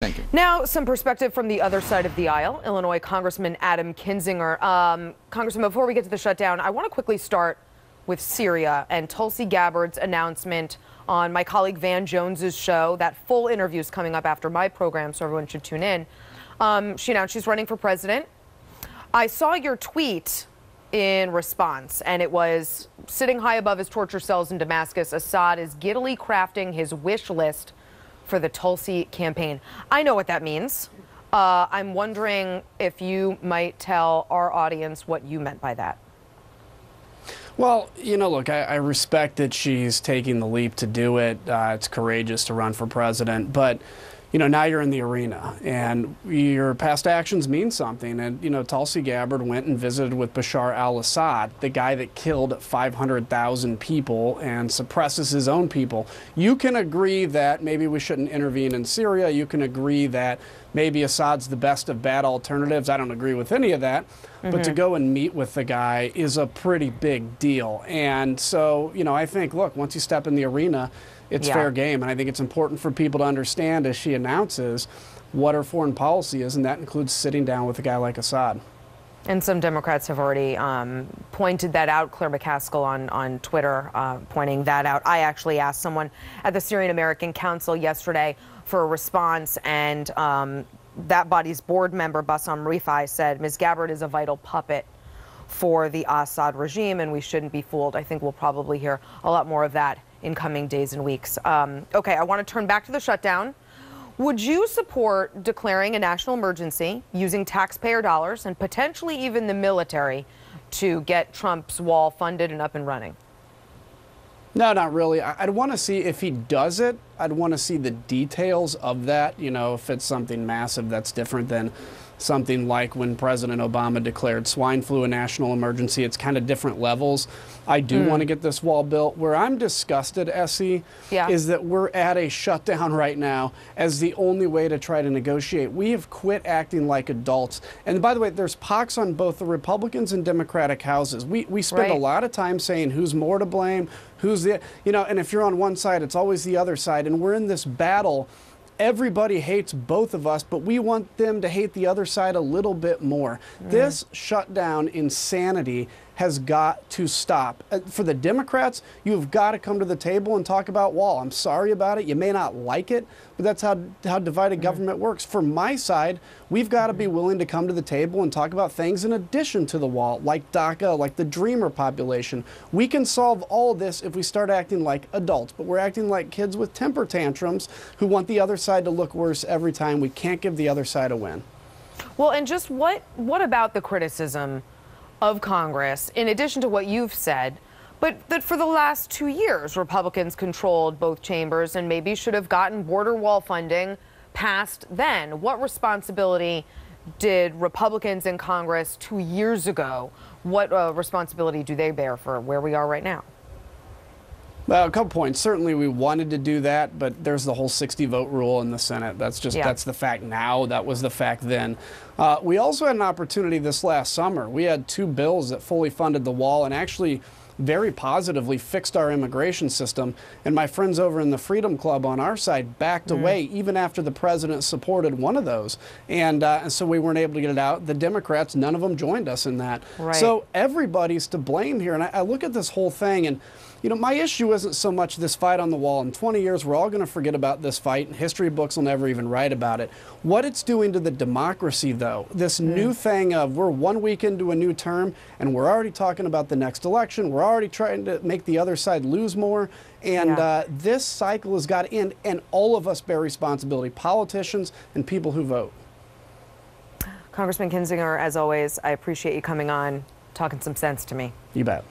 Thank you. Now, some perspective from the other side of the aisle. Illinois Congressman Adam Kinzinger. Congressman, before we get to the shutdown, I want to quickly start with Syria and Tulsi Gabbard's announcement on my colleague Van Jones's show. That full interview is coming up after my program, so everyone should tune in. She announced she's running for president. I saw your tweet in response, and it was, sitting high above his torture cells in Damascus, Assad is giddily crafting his wish list for the Tulsi campaign. I know what that means. I'm wondering if you might tell our audience what you meant by that. Well, you know, look, I respect that she's taking the leap to do it. It's courageous to run for president, but you know, now you're in the arena, and your past actions mean something. And, you know, Tulsi Gabbard went and visited with Bashar al-Assad, the guy that killed 500,000 people and suppresses his own people. You can agree that maybe we shouldn't intervene in Syria. You can agree that maybe Assad's the best of bad alternatives. I don't agree with any of that. But to go and meet with the guy is a pretty big deal. And so, you know, I think, look, once you step in the arena, it's fair game. And I think it's important for people to understand as she announces what her foreign policy is, and that includes sitting down with a guy like Assad. And some Democrats have already pointed that out. Claire McCaskill on Twitter pointing that out. I actually asked someone at the Syrian American Council yesterday for a response, and that body's board member, Bassam Rifai, said Ms. Gabbard is a vital puppet for the Assad regime, and we shouldn't be fooled. I think we'll probably hear a lot more of that in coming days and weeks. Okay, I want to turn back to the shutdown. Would you support declaring a national emergency using taxpayer dollars and potentially even the military to get Trump's wall funded and up and running? No, not really. I'd want to see if he does it. I'd want to see the details of that. You know, if it's something massive, that's different than something like when President Obama declared swine flu a national emergency. It's kind of different levels. I do want to get this wall built. Where I'm disgusted, Essie, is that we're at a shutdown right now as the only way to try to negotiate. We have quit acting like adults. And by the way, there's pox on both the Republicans and Democratic houses. We spend a lot of time saying who's more to blame, who's the, you know, and if you're on one side, it's always the other side. And we're in this battle. Everybody hates both of us, but we want them to hate the other side a little bit more. This shutdown insanity has got to stop. For the Democrats, you've got to come to the table and talk about wall. I'm sorry about it. You may not like it, but that's how divided government works. For my side, we've got to be willing to come to the table and talk about things in addition to the wall, like DACA, like the Dreamer population. We can solve all of this if we start acting like adults, but we're acting like kids with temper tantrums who want the other side to look worse every time. We can't give the other side a win. Well, and just what about the criticism of Congress, in addition to what you've said, but that for the last 2 years, Republicans controlled both chambers and maybe should have gotten border wall funding passed then? What responsibility did Republicans in Congress 2 years ago, what responsibility do they bear for where we are right now? Well, a couple points. Certainly we wanted to do that, but there's the whole 60-vote rule in the Senate. That's just, that's the fact now. That was the fact then. We also had an opportunity this last summer. We had 2 bills that fully funded the wall and actually very positively fixed our immigration system. And my friends over in the Freedom Club on our side backed away even after the president supported one of those. And so we weren't able to get it out. The Democrats, none of them joined us in that. So everybody's to blame here. And I look at this whole thing and, you know, my issue isn't so much this fight on the wall. In 20 years, we're all going to forget about this fight, and history books will never even write about it. What it's doing to the democracy, though, this new thing of we're 1 week into a new term, and we're already talking about the next election. We're already trying to make the other side lose more. And this cycle has got to end, and all of us bear responsibility, politicians and people who vote. Congressman Kinzinger, as always, I appreciate you coming on, talking some sense to me. You bet.